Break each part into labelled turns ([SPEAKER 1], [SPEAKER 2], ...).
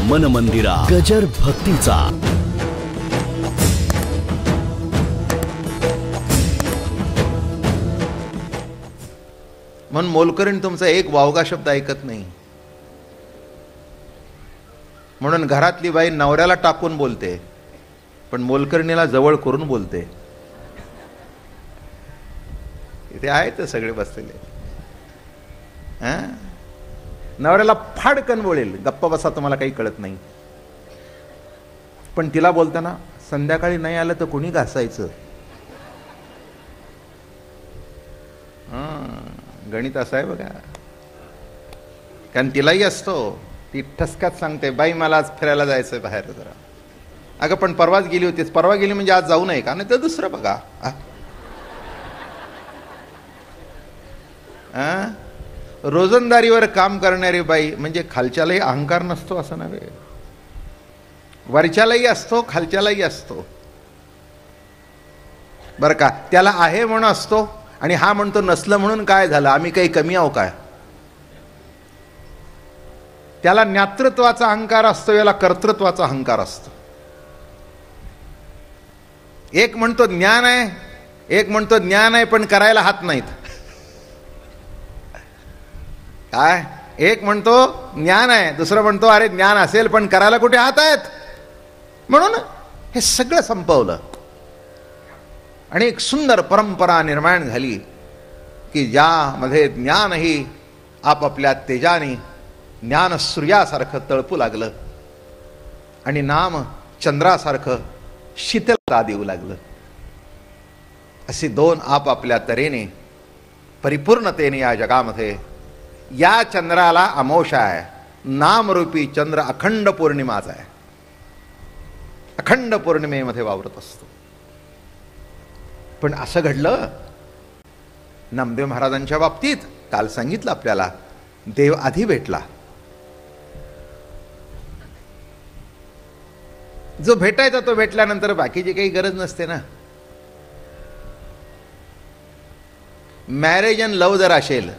[SPEAKER 1] मन मंदिरा गजर भक्तीचा.
[SPEAKER 2] म्हणून मोलकरीण तुमचा एक वावगा शब्द ऐकत नाही. म्हणून घरातली बाई नवऱ्याला टाकून बोलते, पण मोलकर्णीला जवळ करून बोलते. इथे आहेत सगळे बसलेले. नवऱ्याला फाडकन बोलेल, गप्पा बसा तुम्हाला काही कळत नाही. पण तिला बोलताना संध्याकाळी नाही आलं तर कोणी घासायचं. गणित असं आहे बघा. कारण तिलाही असतो, ती ठसक्यात सांगते, बाई मला आज फिरायला जायचंय बाहेर जरा. अगं पण परवाच गेली होतीस. परवा गेली म्हणजे आज जाऊ नये का? नाही तर दुसरं बघा. रोजंदारीवर काम करणारी बाई म्हणजे खालच्यालाही अहंकार नसतो असं नव्हे, वरच्यालाही असतो, खालच्यालाही असतो बरं का. त्याला आहे म्हणून असतो आणि हा म्हणतो नसलं म्हणून काय झालं, आम्ही काही कमी आहो काय. त्याला ज्ञातृत्वाचा अहंकार असतो, याला कर्तृत्वाचा अहंकार असतो. एक म्हणतो ज्ञान आहे, एक म्हणतो ज्ञान आहे पण करायला हात नाहीत. काय, एक म्हणतो ज्ञान आहे, दुसरं म्हणतो अरे ज्ञान असेल पण करायला कुठे हात आहेत. म्हणून हे सगळं संपवलं आणि एक सुंदर परंपरा निर्माण झाली की ज्यामध्ये ज्ञानही आपापल्या तेजाने ज्ञान सूर्यासारखं तळपू लागलं आणि नाम चंद्रासारखं शीतलता देऊ लागलं. अशी दोन आपापल्या तऱ्हेने परिपूर्णतेने या जगामध्ये. या चंद्राला अमावस्या आहे, नामरूपी चंद्र अखंड पौर्णिमाचा आहे, अखंड पौर्णिमेमध्ये वावरत असतो. पण असं घडलं नामदेव महाराजांच्या बाबतीत. काल सांगितलं आपल्याला, देव आधी भेटला. जो भेटायचा तो भेटल्यानंतर बाकीची काही गरज नसते ना. मॅरेज अँड लव्ह जर असेल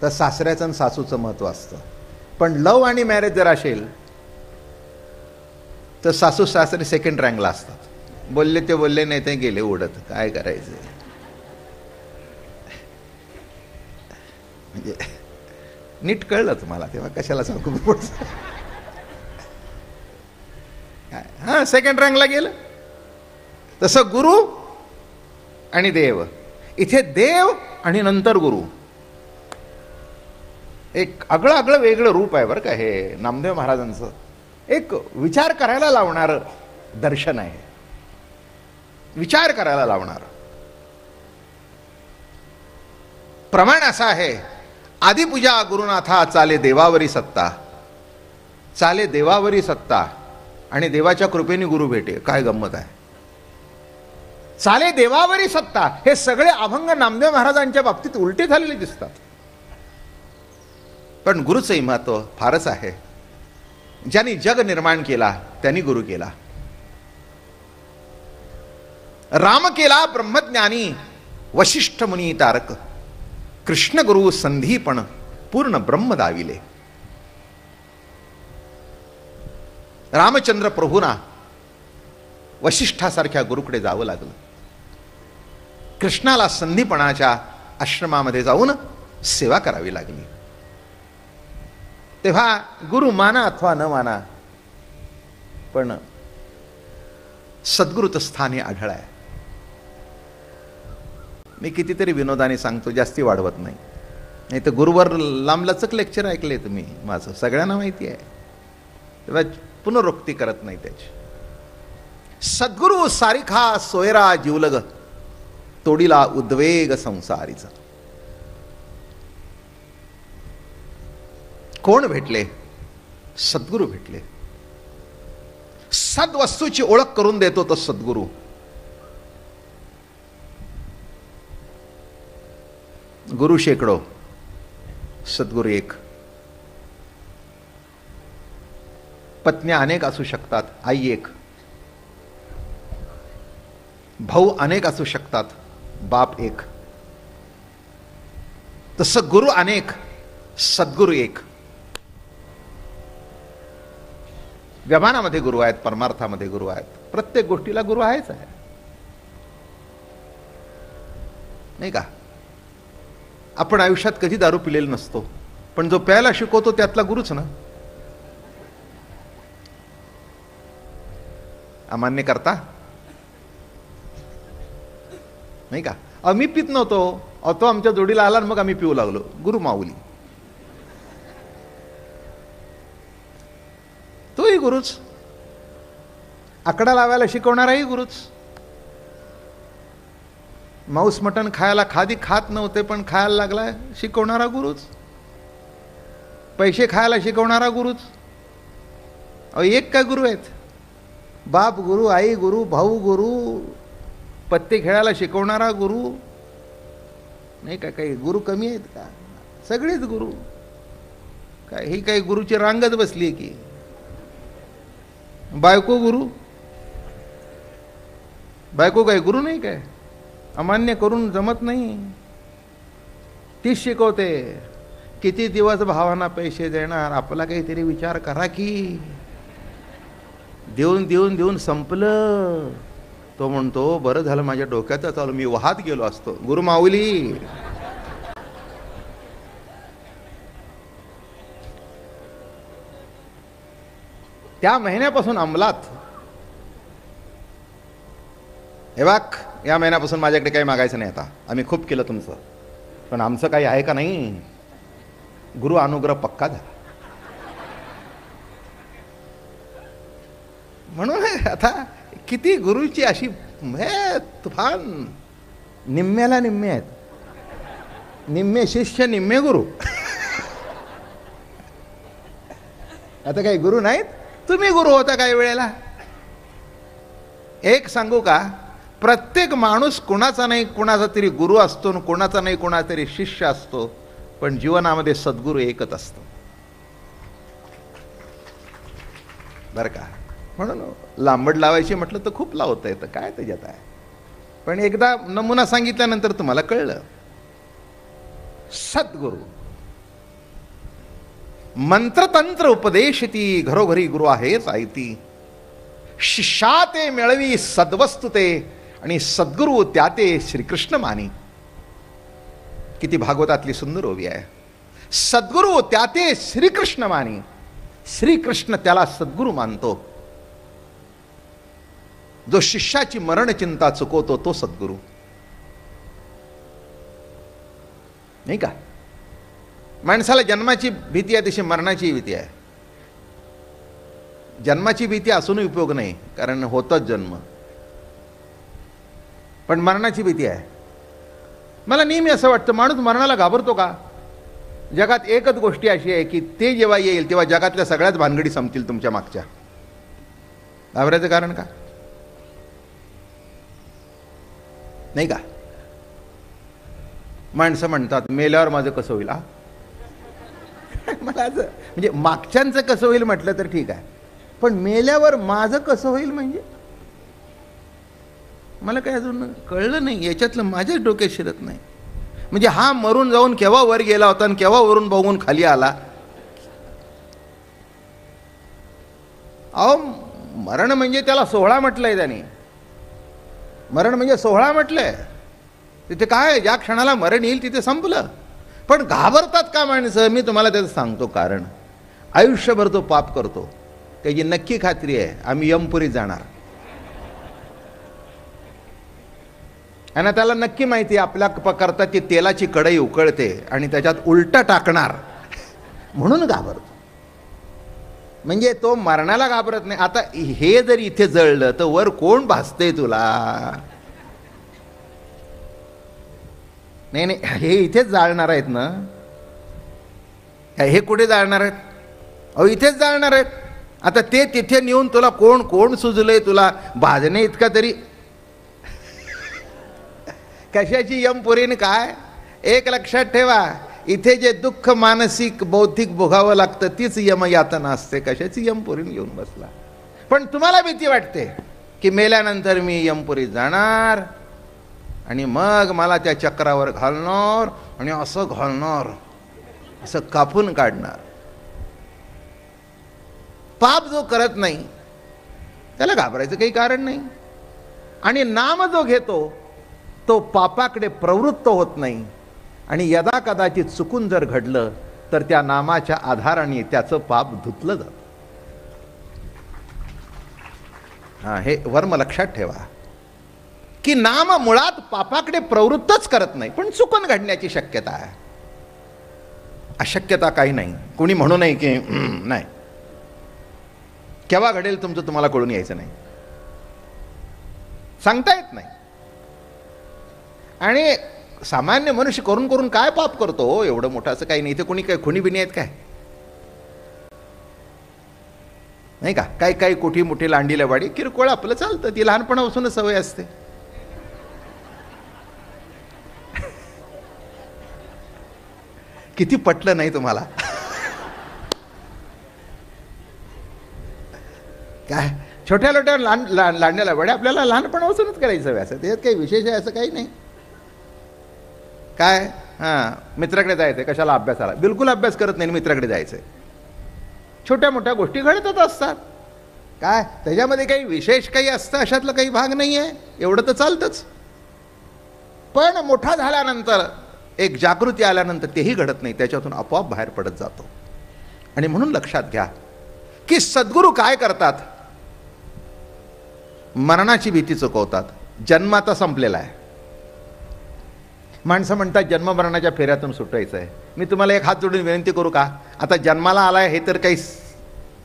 [SPEAKER 2] तर सासऱ्याचं आणि सासूचं महत्व असतं. पण लव आणि मॅरेज जर असेल तर सासू सासरे सेकंड रँकला असतात. बोलले ते बोलले, नाही ते गेले उडत. काय करायचं म्हणजे नीट कळलं तुम्हाला तेव्हा, कशाला सांगू पुढचं. हा, सेकंड रँकला गेलं. तसं गुरु आणि देव. इथे देव आणि नंतर गुरु. एक आगळं वेगळं रूप आहे बरं का हे नामदेव महाराजांचं. एक विचार करायला लावणारं दर्शन आहे, विचार करायला लावणार. प्रमाण असा आहे, आदिपूजा गुरुनाथा चाले देवावरी सत्ता. चाले देवावरी सत्ता आणि देवाच्या कृपेने गुरु भेटे. काय गंमत आहे. चाले देवावरी सत्ता. हे सगळे अभंग नामदेव महाराजांच्या बाबतीत उलटे झालेले दिसतात. पण गुरुचंही महत्व फारच आहे. ज्यांनी जग निर्माण केला त्यांनी गुरु केला. राम केला ब्रह्मज्ञानी, वशिष्ठ मुनी तारक. कृष्ण गुरु संधीपण, पूर्ण ब्रह्म दाविले. रामचंद्र प्रभूंना वशिष्ठासारख्या गुरुकडे जावं लागलं. कृष्णाला संधीपणाच्या आश्रमामध्ये जाऊन सेवा करावी लागली. तेव्हा गुरु माना अथवा न माना, पण सद्गुरुचं स्थान हे आढळ आहे. मी कितीतरी विनोदाने सांगतो, जास्ती वाढवत नाही. नाही तर गुरुवर लांबलचक लेक्चर ऐकले तुम्ही माझं, सगळ्यांना माहिती आहे. तेव्हा पुनरुक्ती करत नाही त्याची. सद्गुरु सारिखा सोयरा जीवलग, तोडीला उद्वेग संसारीचा. कोण भेटले? सद्गुरु भेटले. सद्वस्तूची ओळख करून देतो तो सद्गुरु. गुरु शेकडो, सद्गुरु एक. पत्न्या अनेक असू शकतात, आई एक. भाऊ अनेक असू शकतात, बाप एक. तसं गुरु अनेक, सद्गुरु एक. व्यवहारामध्ये गुरु आहेत, परमार्थामध्ये गुरु आहेत, प्रत्येक गोष्टीला गुरु आहेच आहे, नाही का? आपण आयुष्यात कधी दारू पिलेला नसतो, पण जो प्यायला शिकवतो त्यातला गुरुच ना. अमान्य करता नाही का? आम्ही पित नव्हतो, तो आमच्या जोडीला आला आणि मग आम्ही पिऊ लागलो. गुरु माऊली, तोही गुरुच. आकडा लावायला शिकवणाराही गुरुच. मांस मटण खायला खादी खात नव्हते पण खायला लागला शिकवणारा गुरुच. पैसे खायला शिकवणारा गुरुच. एक काय गुरु आहेत? बाप गुरु, आई गुरु, भाऊ गुरु, पत्ते खेळायला शिकवणारा गुरु नाही का? काही गुरु कमी आहेत का? सगळेच गुरु. काय ही काही गुरुची रांगच बसली की? बायको गुरु, बायको काय गुरु नाही काय? अमान्य करून जमत नाही. तीच शिकवते. किती दिवस भावांना पैसे देणार? आपला काहीतरी विचार करा की. देऊन देऊन देऊन संपलं. तो म्हणतो बरं झालं माझ्या डोक्यात चालू, मी वाहत गेलो असतो. गुरु माऊली, त्या महिन्यापासून अंमलात. हे बघ, या महिन्यापासून माझ्याकडे काही मागायचं नाही. आता आम्ही खूप केलं तुमचं, पण आमचं काही आहे का नाही? गुरु अनुग्रह पक्का झाला. म्हणून आता किती गुरुची अशी तुफान. निम्म्याला निम्मे आहेत. निम्मे शिष्य निम्मे गुरु. आता काही गुरु नाहीत. तुम्ही गुरु होता काही वेळेला. एक सांगू का? प्रत्येक माणूस कुणाचा नाही कुणाचा तरी गुरु असतो, कुणाचा नाही कुणाचा तरी शिष्य असतो, पण जीवनामध्ये सद्गुरू एकच असतो, बरं का? म्हणून लांबड लावायची म्हटलं तर खूप लावता येतं, काय त्याच्यात आहे. पण एकदा नमुना सांगितल्यानंतर तुम्हाला कळलं. सद्गुरू मंत्रतंत्र उपदेशती, घरोघरी गुरु आहेच आयती. शिष्या ते मिळवी सद्वस्तु ते, आणि सद्गुरू त्या ते श्रीकृष्ण मानी. किती भागवतातली सुंदर ओवी आहे. सद्गुरू त्या ते श्रीकृष्ण मानी. श्रीकृष्ण त्याला सद्गुरू मानतो. जो शिष्याची मरण चिंता चुकवतो तो सद्गुरू, नाही का? माणसाला जन्माची भीती आहे तशी मरणाची भीती आहे. जन्माची भीती असूनही उपयोग नाही, कारण होतच जन्म. पण मरणाची भीती आहे. मला नेहमी असं वाटतं, माणूस मरणाला घाबरतो का? जगात एकच गोष्टी अशी आहे की ते जेव्हा येईल तेव्हा जगातल्या सगळ्याच भानगडी संपतील तुमच्या मागच्या. घाबरायचं कारण का? नाही का? माणसं म्हणतात मेल्यावर माझं कसं होईल. मला असं म्हणजे मागच्यांचं कसं होईल म्हटलं तर ठीक आहे, पण मेल्यावर माझं कसं होईल म्हणजे मला काय अजून कळलं नाही. याच्यातलं माझ्याच डोक्यात शिरत नाही. म्हणजे हा मरून जाऊन केव्हा वर गेला होता आणि केव्हा वरून बघून खाली आला. अहो, मरण म्हणजे त्याला सोहळा म्हटलंय त्याने. मरण म्हणजे सोहळा म्हटलंय. तिथे काय, ज्या क्षणाला मरण येईल तिथे संपलं. पण घाबरतात का माणसं? मी तुम्हाला त्याचं सांगतो कारण. आयुष्यभर तो पाप करतो, त्याची नक्की खात्री आहे आम्ही यमपुरीत जाणार. आणि त्याला नक्की माहिती आहे आपल्या करता ती तेलाची कढई उकळते आणि त्याच्यात उलटा टाकणार, म्हणून घाबरतो. म्हणजे तो मरणाला घाबरत नाही. आता हे जर इथे जळलं तर वर कोण भासते तुला? नाही नाही, हे इथेच जाळणार आहेत ना. हे कुठे जाळणार आहेत? अहो इथेच जाळणार आहेत. आता ते तिथे नेऊन तुला कोण कोण सुजलंय तुला भाजणे इतका तरी कशाची यमपुरीने काय? एक लक्षात ठेवा, इथे जे दुःख मानसिक बौद्धिक भोगावं लागतं तीच यमयातना असते. कशाची यमपुरीने घेऊन बसला? पण तुम्हाला भीती वाटते की मेल्यानंतर मी यमपुरीत जाणार आणि मग मला त्या चक्रावर घालणार आणि असं घालणार, असं कापून काढणार. पाप जो करत नाही त्याला घाबरायचं काही कारण नाही. आणि नाम जो घेतो तो पापाकडे प्रवृत्त होत नाही. आणि यदा कदाचित चुकून जर घडलं तर त्या नामाच्या आधाराने त्याचं पाप धुतलं जातं. हे वर्म लक्षात ठेवा की नाम मुळात पापाकडे प्रवृत्तच करत नाही, पण चुकून घडण्याची शक्यता आहे. अशक्यता काही नाही. कोणी म्हणू नये की नाही, केव्हा घडेल तुमचं तुम्हाला कळून यायचं नाही, सांगता येत नाही. आणि सामान्य मनुष्य करून करून काय पाप करतो, एवढं मोठं असं काही नाही. इथे कोणी काय खुणी बिणी आहेत काय, नाही का? काही काही कोठी मोठी लांडी लवाडी किरकोळ आपलं चालतं, ती लहानपणापासूनच सवय असते. किती पटलं नाही तुम्हाला? काय छोट्या छोट्या लांड्या लवाड्या आपल्याला लहानपणापासूनच करायची सवय असते, त्याच्यात काही विशेष आहे असं काही नाही. काय मित्राकडे जायचंय, कशाला अभ्यासाला? बिलकुल अभ्यास करत नाही, मित्राकडे जायचंय. छोट्या मोठ्या गोष्टी घडतच असतात. काय त्याच्यामध्ये काही विशेष काही असतं अशातलं काही भाग नाही आहे, एवढं तर चालतंच. पण मोठा झाल्यानंतर एक जागृती आल्यानंतर तेही घडत नाही, त्याच्यातून आपोआप बाहेर पडत जातो. आणि म्हणून लक्षात घ्या की सद्गुरू काय करतात, मरणाची भीती चुकवतात. जन्म आता संपलेला आहे. माणसं म्हणतात जन्म मरणाच्या फेऱ्यातून सुटायचं आहे. मी तुम्हाला एक हात जोडून विनंती करू का, आता जन्माला आलाय हे तर काही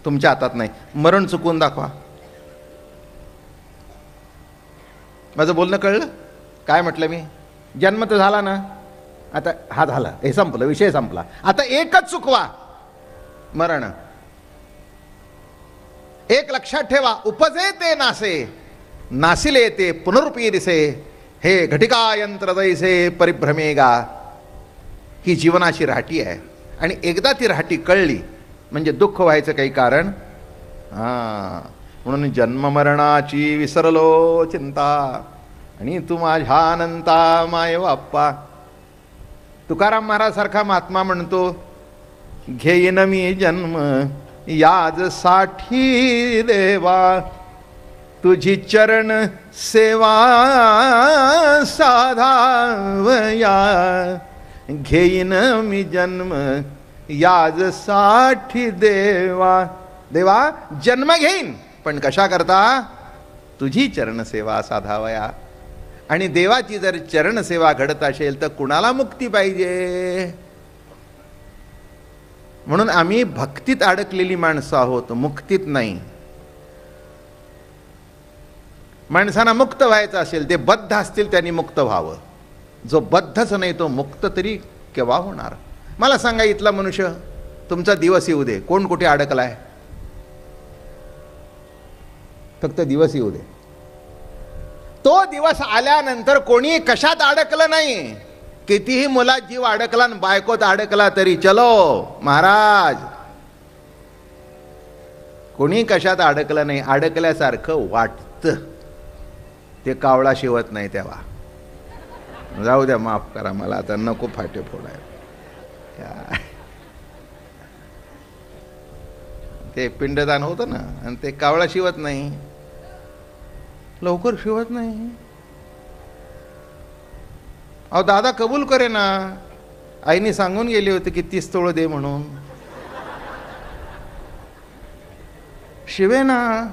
[SPEAKER 2] तुमच्या हातात नाही, मरण चुकवून दाखवा. माझं बोलणं कळलं? काय म्हटलं मी? जन्म तर झाला ना, आता हा झाला, हे संपलं, विषय संपला. आता एकच चुकवा, मरण. एक लक्षात ठेवा, उपजे ते नासे, नासिले ते पुनरुपी दिसे, हे घटिका यंत्र दैसे परिभ्रमेगा. ही जीवनाची राहटी आहे. आणि एकदा ती राहटी कळली म्हणजे दुःख व्हायचं काही कारण म्हणून जन्म मरणाची विसरलो चिंता, आणि तू माझ्या अनंता माय बाप्पा. तुकाराम महाराज सारखा महात्मा म्हणतो, घेईन मी जन्म याज साठी देवा, तुझी चरण सेवा साधावया. घेईन मी जन्म याज साठी देवा. देवा जन्म घेईन, पण कशा करता? तुझी चरण सेवा साधावया. आणि देवाची जर चरण सेवा घडत असेल तर कुणाला मुक्ती पाहिजे? म्हणून आम्ही भक्तीत अडकलेली माणसं आहोत, मुक्तीत नाही. माणसांना मुक्त व्हायचं असेल, ते बद्ध असतील त्यांनी मुक्त व्हावं. जो बद्धच नाही तो मुक्त तरी केव्हा होणार? मला सांगा, इथला मनुष्य तुमचा दिवस येऊ दे, कोण कुठे अडकलाय? फक्त दिवस येऊ दे. तो दिवस आल्यानंतर कोणी कशात अडकलं नाही. कितीही मुलात जीव अडकला आणि बायकोत अडकला तरी चलो महाराज, कोणी कशात अडकलं नाही. अडकल्यासारखं वाटतं, ते कावळा शिवत नाही तेव्हा. जाऊ द्या, माफ करा मला, आता नको फाटे फोडायला. ते पिंडदान होतं ना, आणि ते कावळा शिवत नाही, लवकर शिवत नाही. अहो दादा कबूल करे ना, आईने सांगून गेली होती की 30 तोळ दे म्हणून. शिवे ना.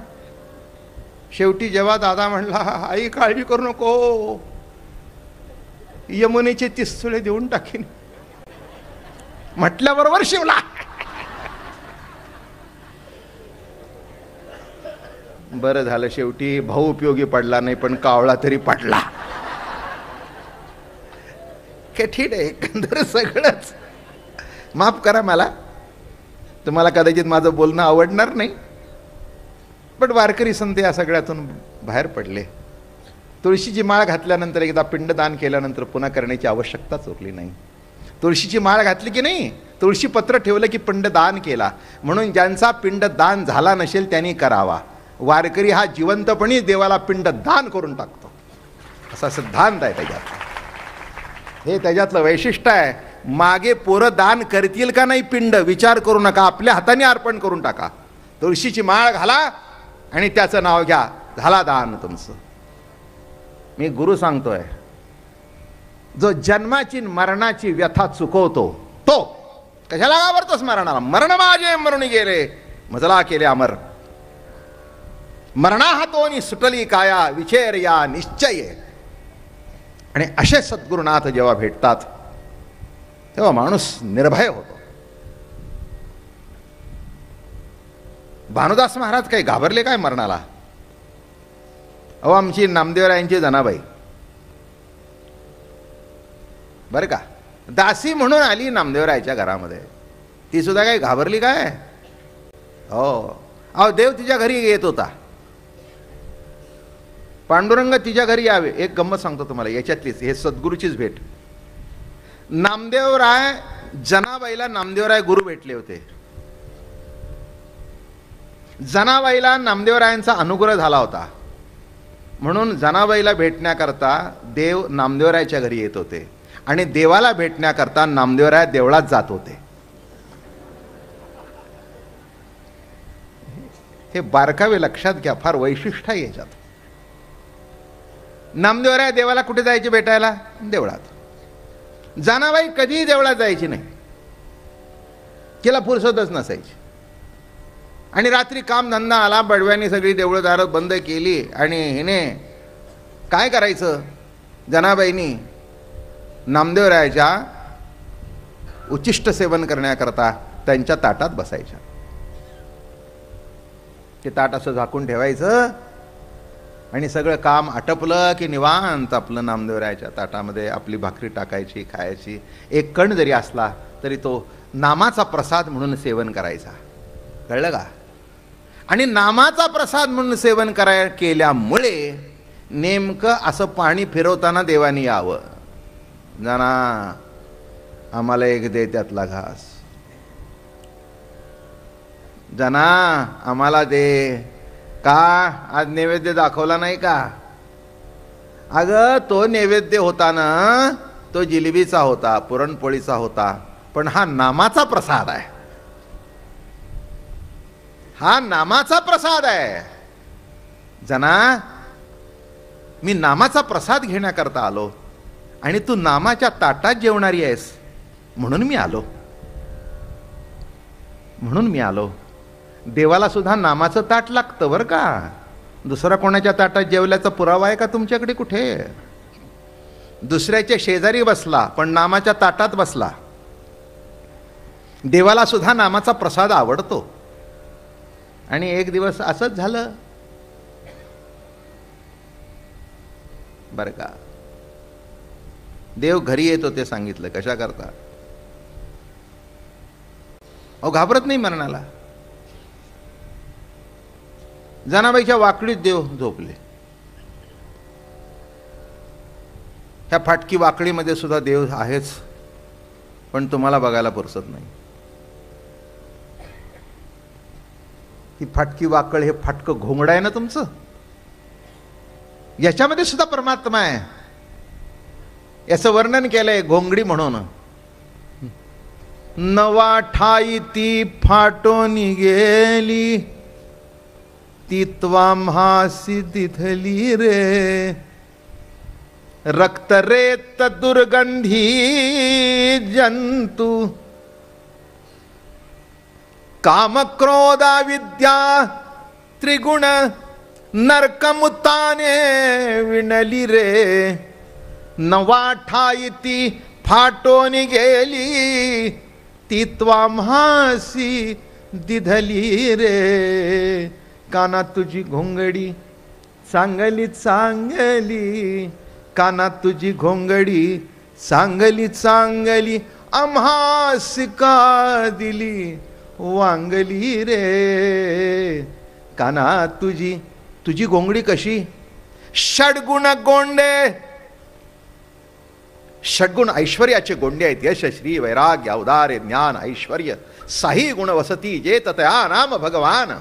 [SPEAKER 2] शेवटी जेव्हा दादा म्हणला, आई काळजी करू नको, यमुनेचे 30 तोळे देऊन टाकीन, म्हटल्याबरोबर शिवला. बरं झालं, शेवटी भाऊ उपयोगी पडला नाही, पण कावळा तरी पडला. ठीक आहे, एकंदर सगळंच. माफ करा मला, तुम्हाला कदाचित माझं बोलणं आवडणार नाही, पण वारकरी संत या सगळ्यातून बाहेर पडले. तुळशीची माळ घातल्यानंतर, एकदा पिंडदान केल्यानंतर पुन्हा करण्याची आवश्यकताच उरली नाही. तुळशीची माळ घातली की नाही, तुळशी पत्र ठेवलं की पिंडदान केला. म्हणून ज्यांचा पिंडदान झाला नसेल त्यांनी करावा. वारकरी हा जिवंतपणी देवाला पिंडदान करून टाकतो, असा सिद्धांत आहे त्याच्यात. हे त्याच्यातलं वैशिष्ट्य आहे. मागे पोरं दान करतील का नाही पिंड विचार करू नका, आपल्या हाताने अर्पण करून टाका. तुळशीची माळ घाला आणि त्याचं नाव घ्या, झाला दान तुमचं. मी गुरु सांगतोय, जो जन्माची मरणाची व्यथा चुकवतो तो कशाला घाबरतोस मरणाला? मरण माझे मरुणी गेले, मजला केले अमर. मरणा हातोनी सुटली काया, विचेर या निश्चय. आणि असे सद्गुरुनाथ जेव्हा भेटतात तेव्हा माणूस निर्भय होतो. भानुदास महाराज काही घाबरले काय मरणाला? अहो, आमची नामदेवरायांची जनाबाई बरं का, दासी म्हणून आली नामदेवरायच्या घरामध्ये, ती सुद्धा काही घाबरली काय? हो, अहो देव तिच्या घरी येत होता, पांडुरंग तिच्या घरी यावे. एक गंमत सांगतो तुम्हाला याच्यातलीच, हे सद्गुरूचीच भेट. नामदेवराय जनाबाईला नामदेवराय गुरु भेटले होते. जनाबाईला नामदेवरायांचा अनुग्रह झाला होता, म्हणून जनाबाईला भेटण्याकरता देव नामदेवरायाच्या घरी येत होते आणि देवाला भेटण्याकरता नामदेवराय देवळात जात होते. हे बारकावे लक्षात घ्या, फार वैशिष्ट्य आहे याच्यात. नामदेवराय देवाला कुठे जायचे भेटायला? देवळात. जनाबाई कधीही देवळात जायची नाही, तिला फुरसतच नसायची. आणि रात्री कामधंदा आला, बडव्याने सगळी देवळदारं बंद केली आणि हिने काय करायचं? जनाबाईंनी नामदेवरायाच्या उच्चिष्ट सेवन करण्याकरता त्यांच्या ताटात बसायच्या. ते ताट असं झाकून ठेवायचं आणि सगळं काम आटपलं की निवांत आपलं नामदेवरायाच्या ताटामध्ये आपली भाकरी टाकायची, खायची. एक कण जरी असला तरी तो नामाचा प्रसाद म्हणून सेवन करायचा. कळलं का? आणि नामाचा प्रसाद म्हणून सेवन केल्यामुळे नेमकं असं पाणी फिरवताना देवानी यावं, जाना आम्हाला एक दे त्यातला घास, जाना आम्हाला दे. का आज नैवेद्य दाखवला नाही का? अगं तो नैवेद्य होता ना, तो जिलेबीचा होता, पुरणपोळीचा होता, पण हा नामाचा प्रसाद आहे. हा नामाचा प्रसाद आहे. जना मी नामाचा प्रसाद घेण्याकरता आलो आणि तू नामाच्या ताटात जेवणारी आहेस म्हणून मी आलो, म्हणून मी आलो. देवाला सुद्धा नामाचं ताट लागतं बरं का. दुसरा कोणाच्या ताटात जेवल्याचा पुरावा आहे का तुमच्याकडे कुठे? दुसऱ्याच्या शेजारी बसला पण नामाच्या ताटात बसला. देवाला सुद्धा नामाचा प्रसाद आवडतो. आणि एक दिवस असंच झालं बरं का. देव घरी येत होते, सांगितलं कशा करता? अहो घाबरत नाही मरणाला. जनाबाईच्या वाकडीत देव झोपले. ह्या फाटकी वाकडीमध्ये सुद्धा देव आहेच, पण तुम्हाला बघायला पुरसत नाही. ही फाटकी वाकळ, हे फाटकं घोंगड आहे ना तुमचं, याच्यामध्ये सुद्धा परमात्मा आहे. याचं वर्णन केलंय घोंगडी म्हणून. नवा ठाई ती फाटून गेली, ती त्वाम्हासी दिधली रे. रक्त रेत दुर्गंधी जंतू, काम क्रोधा विद्या त्रिगुण नरकमुताने विणली रे. नवा ठाई ती फाटून गेली, ती त्वाम्हासी दिधली रे. काना तुझी घोंगडी चांगली चांगली, काना तुझी घोंगडी चांगली चांगली, आम्हास का दिली वांगली रे. काना तुझी घोंगडी कशी? षडगुण गोंडे, षडगुण ऐश्वर्याचे गोंडे आहेत. यश श्री वैराग्य औदार्य ज्ञान ऐश्वर्य साही गुण वसती जे तया नाम भगवान.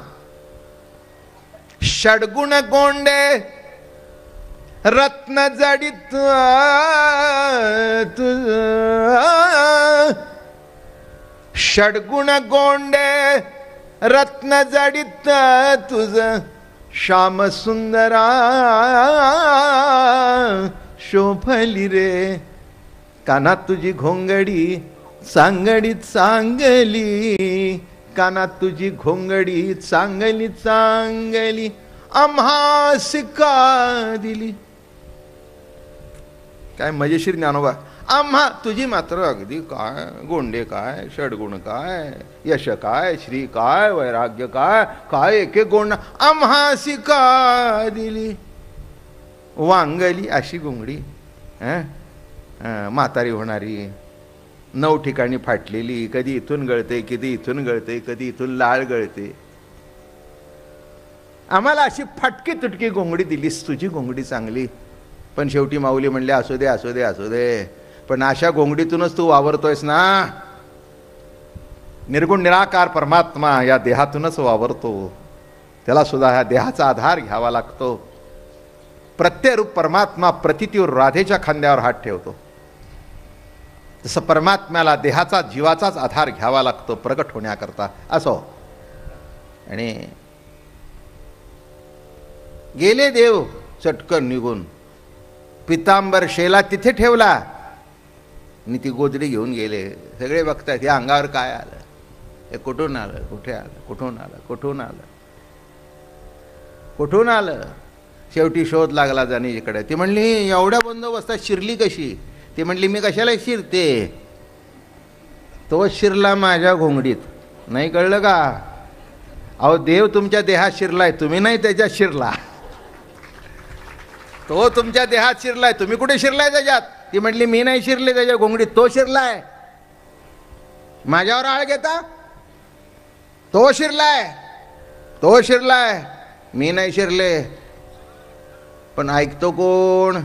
[SPEAKER 2] षडगुण गोंडे रत्न जडित षडगुण गोंडे रत्न जडित तुझ श्याम सुंदरा शोभली रे, कानात तुझी घोंगडी चांगडी चांगली, कानात तुझी घोंगडी चांगली चांगली, आम्हास का दिली. काय मजेशीर ज्ञानोबा. आम्हा तुझी मात्र अगदी काय गोंडे काय, षडगुण काय, यश काय, श्री काय, वैराग्य काय, काय एक एक गोंड आम्हासी का दिली. वांगली अशी घोंगडी, म्हातारी होणारी, 9 ठिकाणी फाटलेली, कधी इथून गळते, कधी इथून गळते, कधी इथून लाळ गळते. आम्हाला अशी फाटकी तुटकी घोंगडी दिलीस, तुझी घोंगडी चांगली. पण शेवटी माऊली म्हणले असू दे असू दे असू दे, पण अशा घोंगडीतूनच तू वावरतोयस ना. निर्गुण निराकार परमात्मा या देहातूनच वावरतो, त्याला सुद्धा ह्या देहाचा आधार घ्यावा लागतो. प्रत्ययरूप परमात्मा प्रतितीवर राधेच्या खांद्यावर हात ठेवतो, तसं परमात्म्याला देहाचा जीवाचाच आधार घ्यावा लागतो प्रगट होण्याकरता. असो. आणि गेले देव चटकन निघून, पितांबर शेला तिथे ठेवला आणि ती गोधडी घेऊन गेले. सगळे बघतात या अंगावर काय आलं, हे कुठून आलं, कुठे आलं, कुठून आलं, कुठून आलं, कुठून आलं. शेवटी शोध लागला जाणीकडे. ती म्हणली एवढ्या बंदोबस्तात शिरली कशी. ती म्हणली मी कशाला शिरते, तो शिरला माझ्या घोंगडीत. नाही कळलं का. अहो देव तुमच्या देहात शिरलाय, तुम्ही नाही त्याच्यात शिरला. तो तुमच्या देहात शिरलाय, तुम्ही कुठे शिरलाय त्याच्यात. ती म्हटली मी नाही शिरले त्याच्या घोंगडीत, तो शिरलाय. माझ्यावर आळ घेता, तो शिरलाय, तो शिरलाय, मी नाही शिरले. पण ऐकतो कोण.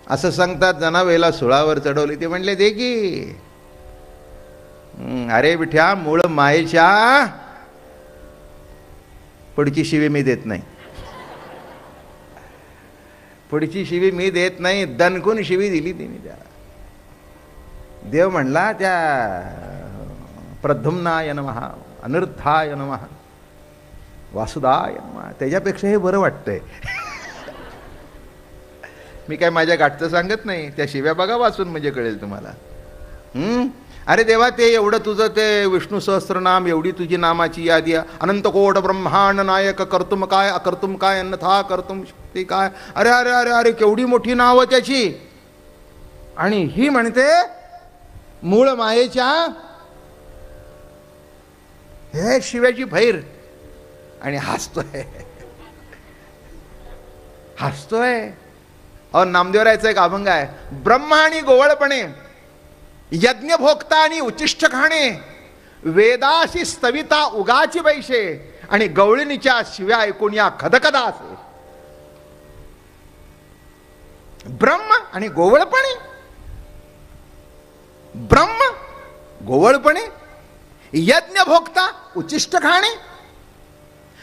[SPEAKER 2] असं सांगतात जनावेला सुळावर चढवली. ते म्हणले दे की. अरे बिठ्या मूळ मायेच्या पुढची शिवी मी देत नाही, पुढची शिवी मी देत नाही. दणकून शिवी दिली तिने त्याला. देव म्हणला त्या प्रद्युम्नाय नमः, अनिरुद्धाय नमः, वासुदाय नमः. त्याच्यापेक्षा हे बरं वाटतंय. मी काय माझ्या गाठचं सांगत नाही, त्या शिव्या बघा वाचून म्हणजे कळेल तुम्हाला. अरे देवा ते एवढं तुझं ते विष्णू सहस्त्रनाम, एवढी तुझी नामाची यादी, अनंत कोट ब्रह्मांड नायक, कर्तुम काय अकर्तुम काय, अन्यथा कर्तुम शक्ती काय. अरे अरे अरे अरे केवढी मोठी नावं त्याची. आणि ही म्हणते मूळ मायेच्या हे शिव्याची भैर. आणि हसतोय हसतोय. अहो नामदेवरायचा एक अभंग आहे. ब्रह्म आणि गोवळपणे, यज्ञ भोगता आणि उच्चिष्ट खाणे, वेदाशी स्तविता उगाची बैशे, आणि गवळणीच्या शिव्या ऐकून या खदखदा असे. ब्रह्म आणि गोवळपणे, ब्रह्म गोवळपणे, यज्ञ भोगता उच्चिष्ट खाणे,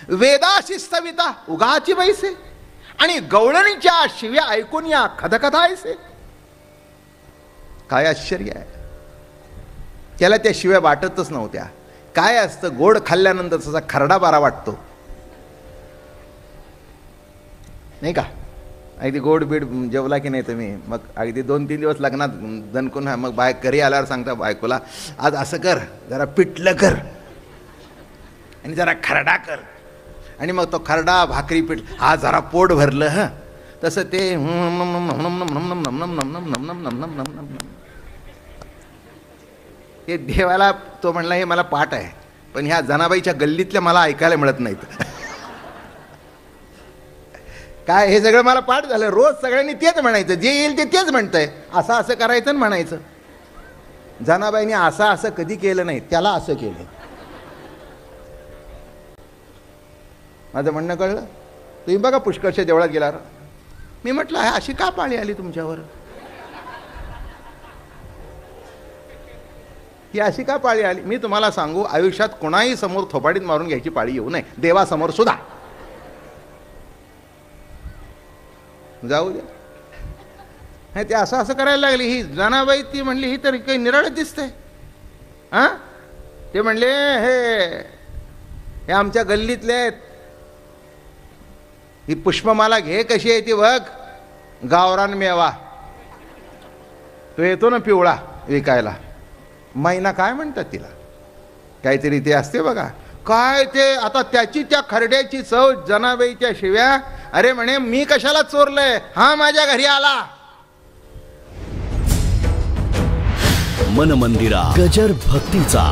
[SPEAKER 2] वेदाशी स्तविता उगाची बैसे, आणि गवळणीच्या शिव्या ऐकून या खदखदायसे. काय आश्चर्य आहे. त्याला त्या शिव्या वाटतच नव्हत्या. काय असतं गोड खाल्ल्यानंतर तसा खरडा बारा वाटतो नाही का. अगदी गोड बीड जेवला की नाही तुम्ही, मग अगदी 2-3 दिवस लग्नात दणकून मग घरी आल्यावर सांगता बायकोला आज असं कर, जरा पिठलं कर आणि जरा खरडा कर. आणि मग तो खरडा भाकरी पीठ हा जरा पोट भरलं. ह तसं ते हे देवाला तो म्हणला हे मला पाठ आहे, पण ह्या जनाबाईच्या गल्लीतल्या मला ऐकायला मिळत नाहीत. काय हे सगळं मला पाठ झालं. रोज सगळ्यांनी तेच म्हणायचं, जे येईल ते तेच म्हणतंय. असं असं करायचं आणि म्हणायचं. जनाबाईने असं असं कधी केलं नाही, त्याला असं केलं. माझं म्हणणं कळलं. तुम्ही बघा पुष्कळच्या देवळात गेला. मी म्हटलं अशी का पाळी आली तुमच्यावर, ही अशी का पाळी आली. मी तुम्हाला सांगू, आयुष्यात कोणाही समोर थोपाडीत मारून घ्यायची पाळी येऊ नये, देवासमोर सुद्धा. जाऊ द्या. ते असं असं करायला लागली ही जनाबाई. ती म्हणली ही तर काही निराळच दिसते. हा ते म्हणले हे हे आमच्या गल्लीतले आहेत. ही पुष्पमाला घे कशी आहे ती बघ, गावरान मेवा तो येतो ना पिवळा विकायला, मैना काय म्हणतात तिला, काहीतरी ते असते बघा. काय ते आता त्याची त्या खरड्याची चव, जनाबाईच्या शिव्या. अरे म्हणे मी कशाला चोरलंय, हा माझ्या घरी आला.
[SPEAKER 1] मन मंदिरा गजर भक्तीचा.